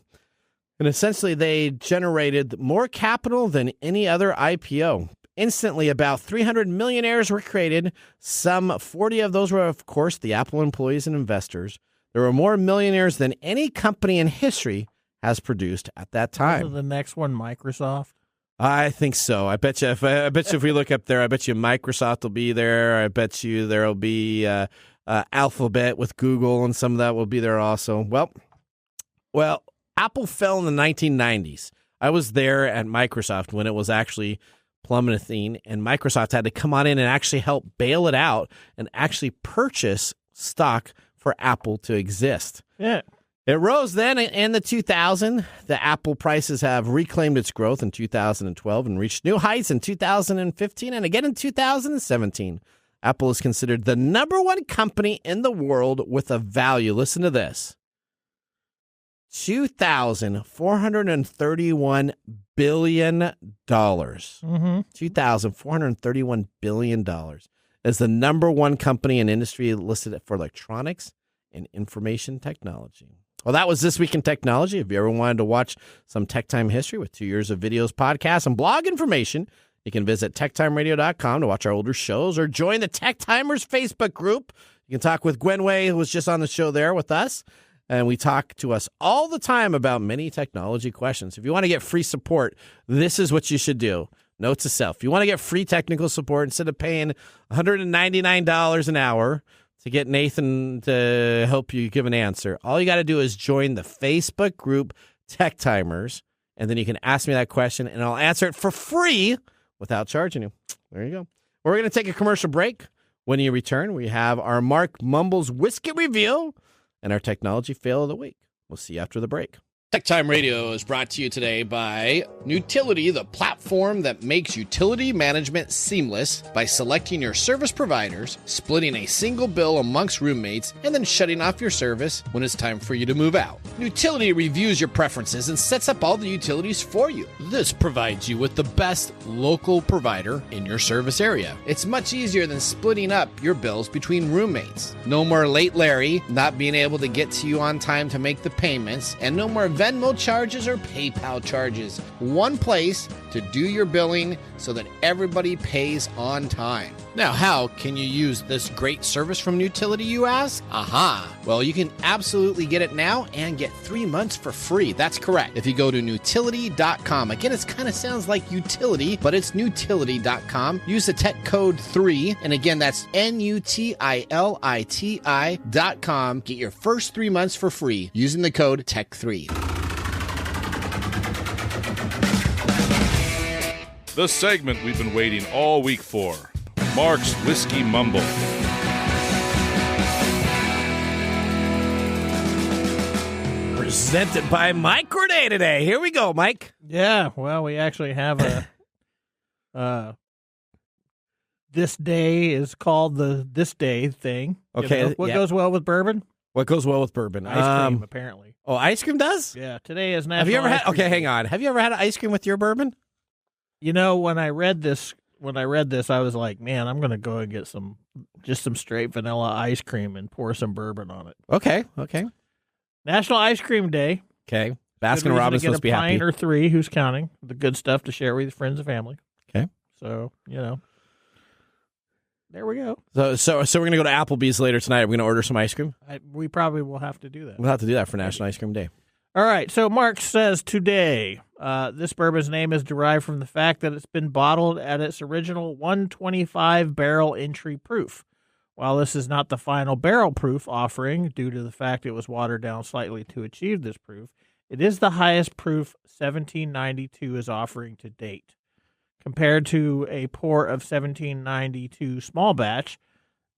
and essentially they generated more capital than any other IPO. Instantly, about 300 millionaires were created. Some 40 of those were, of course, the Apple employees and investors. There were more millionaires than any company in history has produced at that time. The next one, Microsoft? I think so. I bet you if we look up there, I bet you Microsoft will be there. I bet you there will be Alphabet with Google, and some of that will be there also. Well, Apple fell in the 1990s. I was there at Microsoft when it was actually plummeting, and Microsoft had to come on in and actually help bail it out and actually purchase stock for Apple to exist. Yeah. It rose then in the 2000s. The Apple prices have reclaimed its growth in 2012 and reached new heights in 2015 and again in 2017. Apple is considered the number one company in the world with a value. Listen to this. $2,431 billion. Mm-hmm. $2,431 billion is the number one company in industry listed for electronics and information technology. Well, that was This Week in Technology. If you ever wanted to watch some Tech Time history with 2 years of videos, podcasts, and blog information, you can visit TechTimeRadio.com to watch our older shows or join the Tech Timers Facebook group. You can talk with Gwen, who was just on the show there with us. And we talk to us all the time about many technology questions. If you want to get free support, this is what you should do. Note to self. If you want to get free technical support instead of paying $199 an hour to get Nathan to help you give an answer, all you got to do is join the Facebook group Tech Timers, and then you can ask me that question, and I'll answer it for free without charging you. There you go. We're going to take a commercial break. When you return, we have our Marc Mumble's Whiskey Review and our technology fail of the week. We'll see you after the break. TechTime Radio is brought to you today by Nutility, the platform that makes utility management seamless by selecting your service providers, splitting a single bill amongst roommates, and then shutting off your service when it's time for you to move out. Nutility reviews your preferences and sets up all the utilities for you. This provides you with the best local provider in your service area. It's much easier than splitting up your bills between roommates. No more late Larry not being able to get to you on time to make the payments, and no more Venmo charges or PayPal charges. One place to do your billing so that everybody pays on time. Now, how can you use this great service from Nutility, you ask? Aha! Well, you can absolutely get it now and get 3 months for free. That's correct. If you go to Nutility.com, again, it kind of sounds like utility, but it's Nutility.com. Use the tech code 3, and again, that's NUTILITI.com. Get your first 3 months for free using the code TECH3. The segment we've been waiting all week for. Marc's Whiskey Mumble. Presented by Microday today. Here we go, Mike. Yeah, well, we actually have a this day is called the this day thing. Okay. You know, what goes well with bourbon? What goes well with bourbon? Ice cream, apparently. Oh, ice cream does? Yeah, today is National Have you ever had? Ice Cream Okay, Day. hang on. Have you ever had ice cream with your bourbon? You know, when I read this, I was like, man, I'm gonna go and get some straight vanilla ice cream and pour some bourbon on it. Okay. National Ice Cream Day. Okay. Baskin Robbins supposed to be happy. A pint or three, who's counting? The good stuff to share with your friends and family. Okay. So, you know, there we go. So we're gonna go to Applebee's later tonight. We're gonna order some ice cream. We probably will have to do that. We'll have to do that for National Ice Cream Day. All right. So Marc says today, This bourbon's name is derived from the fact that it's been bottled at its original 125 barrel entry proof. While this is not the final barrel proof offering, due to the fact it was watered down slightly to achieve this proof, it is the highest proof 1792 is offering to date. Compared to a pour of 1792 small batch,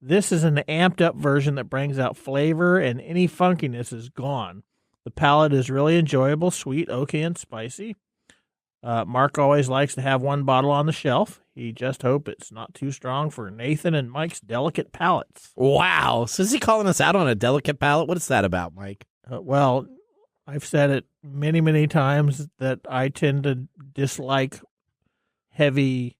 this is an amped up version that brings out flavor, and any funkiness is gone. The palate is really enjoyable, sweet, oaky, and spicy. Marc always likes to have one bottle on the shelf. He just hopes it's not too strong for Nathan and Mike's delicate palates. Wow. So is he calling us out on a delicate palate? What is that about, Mike? Well, I've said it many, many times that I tend to dislike heavy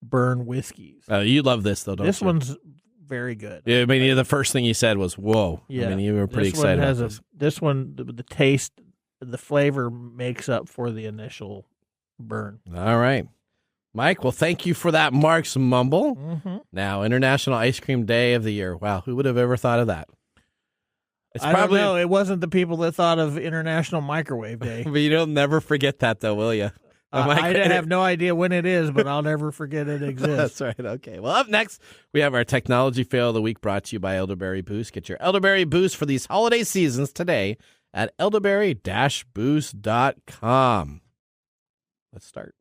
burn whiskeys. Oh, you love this, though, don't this you? One's very good. Yeah, I mean, the first thing you said was, whoa. Yeah. I mean, you were pretty This excited one has about this. This one, the taste, the flavor makes up for the initial burn. All right. Mike, well, thank you for that Marc's Mumble. Mm-hmm. Now, International Ice Cream Day of the Year. Wow, who would have ever thought of that? It's I don't know. It wasn't the people that thought of International Microwave Day. But you'll never forget that, though, will you? I have no idea when it is, but I'll never forget it exists. That's right. Okay. Well, up next, we have our Technology Fail of the Week brought to you by Elderberry Boost. Get your Elderberry Boost for these holiday seasons today at elderberry-boost.com. Let's start.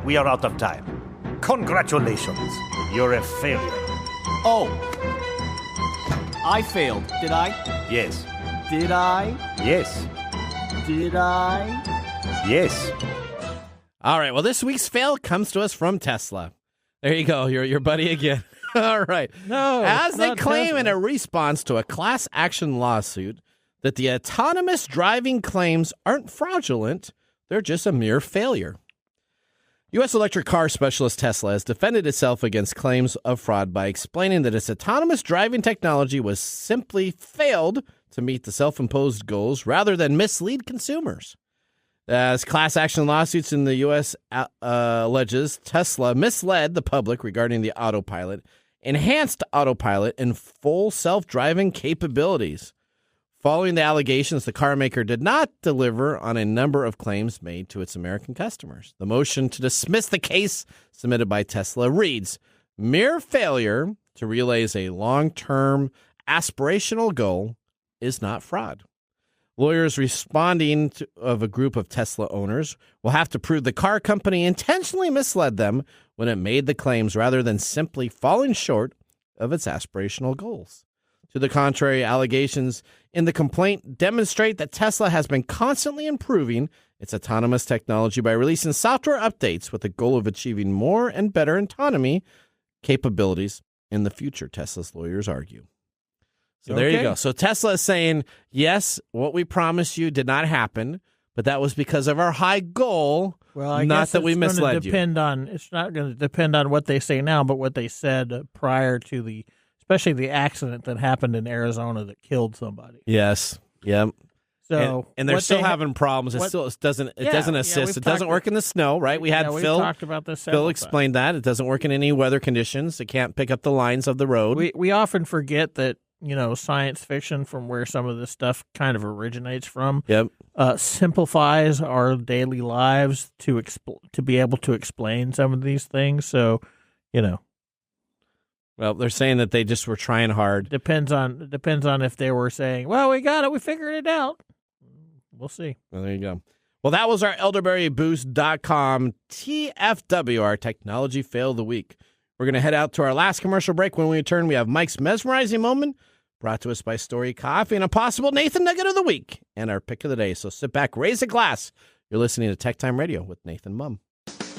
We are out of time. Congratulations. You're a failure. Oh. I failed, did I? Yes. Did I? Yes. Did I? Yes. All right. Well, this week's fail comes to us from Tesla. There you go. Your buddy again. All right. No. As they claim Tesla. in a response to a class action lawsuit that the autonomous driving claims aren't fraudulent, they're just a mere failure. U.S. electric car specialist Tesla has defended itself against claims of fraud by explaining that its autonomous driving technology was simply failed to meet the self-imposed goals rather than mislead consumers. As class action lawsuits in the U.S. Alleges Tesla misled the public regarding the autopilot, enhanced autopilot, and full self-driving capabilities. Following the allegations, the car maker did not deliver on a number of claims made to its American customers. The motion to dismiss the case submitted by Tesla reads, mere failure to realize a long-term aspirational goal is not fraud. Lawyers responding of a group of Tesla owners will have to prove the car company intentionally misled them when it made the claims rather than simply falling short of its aspirational goals. To the contrary, allegations in the complaint demonstrate that Tesla has been constantly improving its autonomous technology by releasing software updates with the goal of achieving more and better autonomy capabilities in the future, Tesla's lawyers argue. So there you go. So Tesla is saying, yes, what we promised you did not happen, but that was because of our high goal, Well, I not guess that we it's gonna misled you. It's not going to depend on what they say now, but what they said prior to especially the accident that happened in Arizona that killed somebody. Yes. Yep. So and they're what still they having problems. It doesn't assist. It doesn't work in the snow, right? We had we've Phil. talked about this. Phil explained that it doesn't work in any weather conditions. It can't pick up the lines of the road. We often forget that science fiction, from where some of this stuff kind of originates from, simplifies our daily lives to be able to explain some of these things. So, Well, they're saying that they just were trying hard. Depends on if they were saying, "Well, we got it, we figured it out." We'll see. Well, there you go. Well, that was our elderberryboost.com TFW, our technology fail of the week. We're going to head out to our last commercial break. When we return, we have Mike's mesmerizing moment, brought to us by StoriCoffee, and a possible Nathan Nugget of the week, and our pick of the day. So sit back, raise a glass. You're listening to TechTime Radio with Nathan Mumm.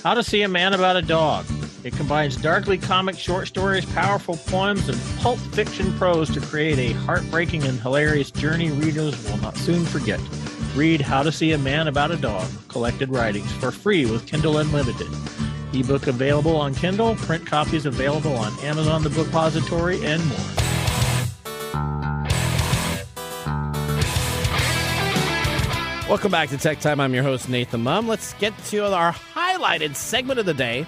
How to See a Man About a Dog. It combines darkly comic short stories, powerful poems, and pulp fiction prose to create a heartbreaking and hilarious journey readers will not soon forget. Read How to See a Man About a Dog, collected writings, for free with Kindle Unlimited. Ebook available on Kindle, print copies available on Amazon The Bookpository, and more. Welcome back to Tech Time. I'm your host, Nathan Mumm. Let's get to our highlighted segment of the day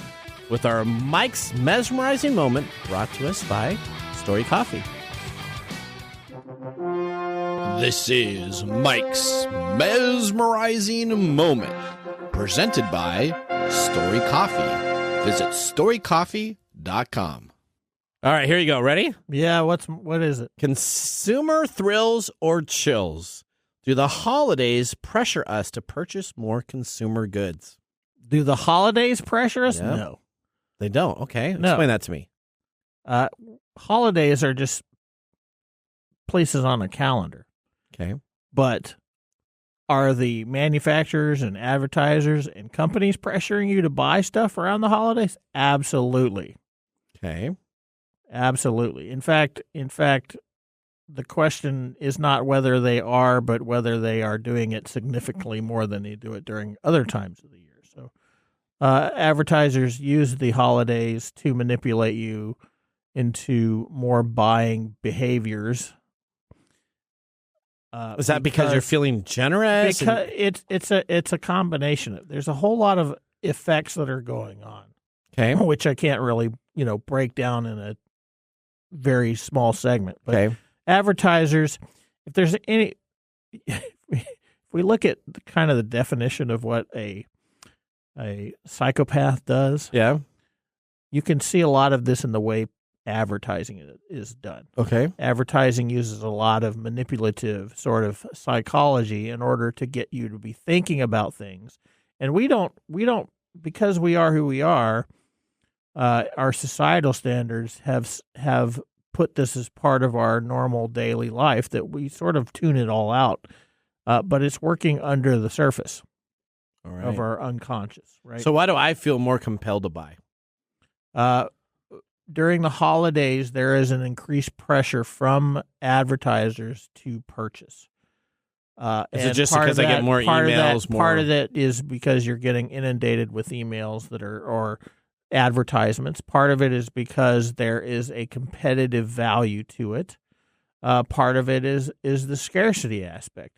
with our Mike's mesmerizing moment, brought to us by StoriCoffee. This is Mike's Mesmerizing Moment, presented by StoriCoffee. Visit StoriCoffee.com. All right, here you go. Ready? Yeah, what is it? Consumer thrills or chills? Do the holidays pressure us to purchase more consumer goods? Do the holidays pressure us? Yeah. No. They don't. Okay. No. Explain that to me. Holidays are just places on a calendar. Okay. But are the manufacturers and advertisers and companies pressuring you to buy stuff around the holidays? Absolutely. Okay. Absolutely. In fact, the question is not whether they are, but whether they are doing it significantly more than they do it during other times of the year. So advertisers use the holidays to manipulate you into more buying behaviors. Is that because you're feeling generous? Because it's a combination of. There's a whole lot of effects that are going on. Okay. Which I can't really break down in a very small segment. But okay. Advertisers, if there's any, if we look at kind of the definition of what a psychopath does, yeah, you can see a lot of this in the way advertising is done. Okay. Advertising uses a lot of manipulative sort of psychology in order to get you to be thinking about things. And we don't because we are who we are, our societal standards have put this as part of our normal daily life that we sort of tune it all out. But it's working under the surface of our unconscious, right? So why do I feel more compelled to buy? During the holidays, there is an increased pressure from advertisers to purchase. Is it just because I get more emails? Part of it is because you're getting inundated with emails that are or advertisements. Part of it is because there is a competitive value to it. Part of it is the scarcity aspect.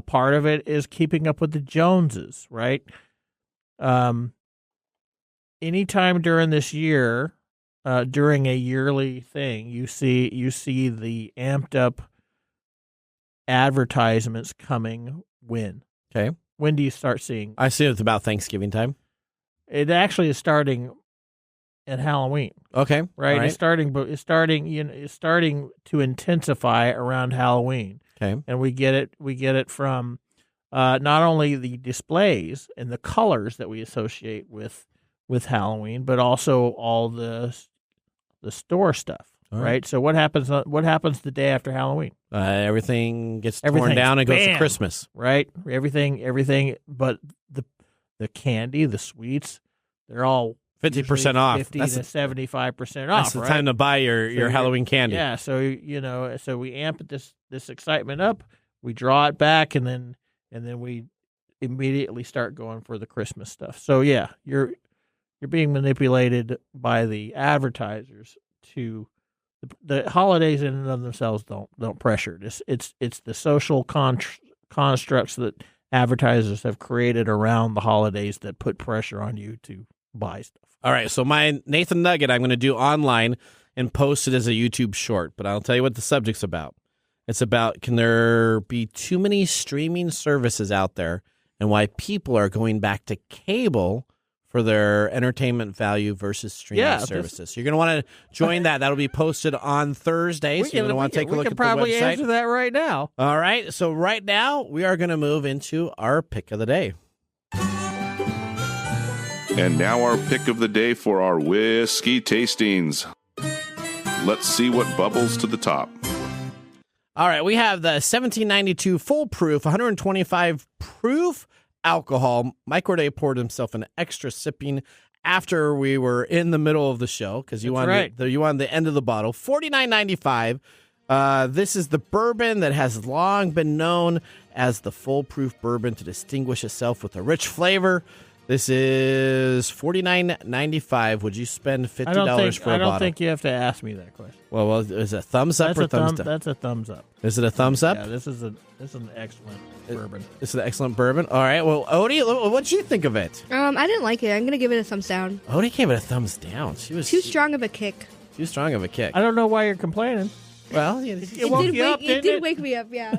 Part of it is keeping up with the Joneses, right? Anytime during this year, during a yearly thing, you see the amped up advertisements coming. When? Okay. When do you start seeing? I see it's about Thanksgiving time. It actually is starting at Halloween. Okay. Right? It's starting to intensify around Halloween. Okay. And we get it from not only the displays and the colors that we associate with Halloween, but also all the store stuff. Right. So what happens the day after Halloween? Everything gets torn down and goes to Christmas. Right. Everything, but the candy, the sweets, they're all 50% off. 50 to 75% off. That's the time to buy your Halloween candy. Yeah. So so we amp this excitement up, we draw it back, and then we immediately start going for the Christmas stuff. So yeah, you're being manipulated by the advertisers to the holidays in and of themselves don't pressure it. It's the social constructs that advertisers have created around the holidays that put pressure on you to buy stuff. All right, so my Nathan Nugget I'm going to do online and post it as a YouTube short, but I'll tell you what the subject's about. It's about, can there be too many streaming services out there and why people are going back to cable for their entertainment value versus streaming services. You're going to want to join that. That'll be posted on Thursday, so you're going to want to take a look at the website. We can probably answer that right now. All right, so right now we are going to move into our pick of the day. And now our pick of the day for our whiskey tastings. Let's see what bubbles to the top. All right, we have the 1792 full proof, 125 proof alcohol. Mike Corday poured himself an extra sipping after we were in the middle of the show because you wanted the end of the bottle. $49.95. This is the bourbon that has long been known as the full proof bourbon to distinguish itself with a rich flavor. This is $49.95. Would you spend $50 for a bottle? I don't think you have to ask me that question. Well, is it a thumbs up or thumbs down? That's a thumbs up. Is it a thumbs up? Yeah, this is an excellent bourbon. This is an excellent bourbon. All right. Well, Odie, what did you think of it? I didn't like it. I'm gonna give it a thumbs down. Odie gave it a thumbs down. She was too strong of a kick. Too strong of a kick. I don't know why you're complaining. Well, it woke you up, It did wake me up, yeah.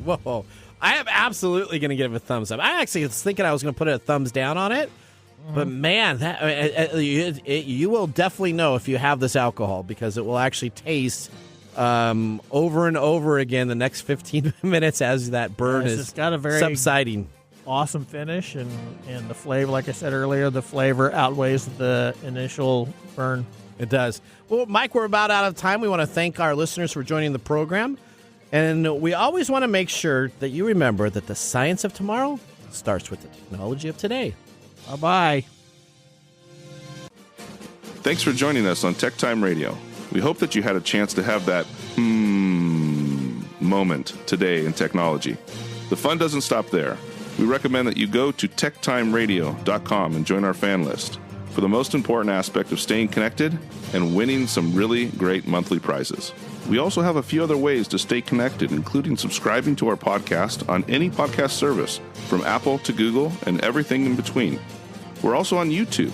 Whoa. I am absolutely going to give it a thumbs up. I actually was thinking I was going to put a thumbs down on it. But, man, you will definitely know if you have this alcohol because it will actually taste over and over again the next 15 minutes as that burn is it's got a very subsiding. Awesome finish, and the flavor, like I said earlier, the flavor outweighs the initial burn. It does. Well, Mike, we're about out of time. We want to thank our listeners for joining the program. And we always want to make sure that you remember that the science of tomorrow starts with the technology of today. Bye-bye. Thanks for joining us on TechTime Radio. We hope that you had a chance to have that moment today in technology. The fun doesn't stop there. We recommend that you go to techtimeradio.com and join our fan list for the most important aspect of staying connected and winning some really great monthly prizes. We also have a few other ways to stay connected, including subscribing to our podcast on any podcast service, from Apple to Google and everything in between. We're also on YouTube,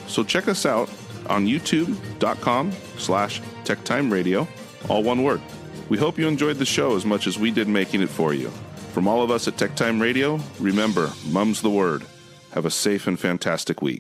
so check us out on youtube.com/techtimeradio, all one word. We hope you enjoyed the show as much as we did making it for you. From all of us at TechTime Radio, remember, Mumm's the word. Have a safe and fantastic week.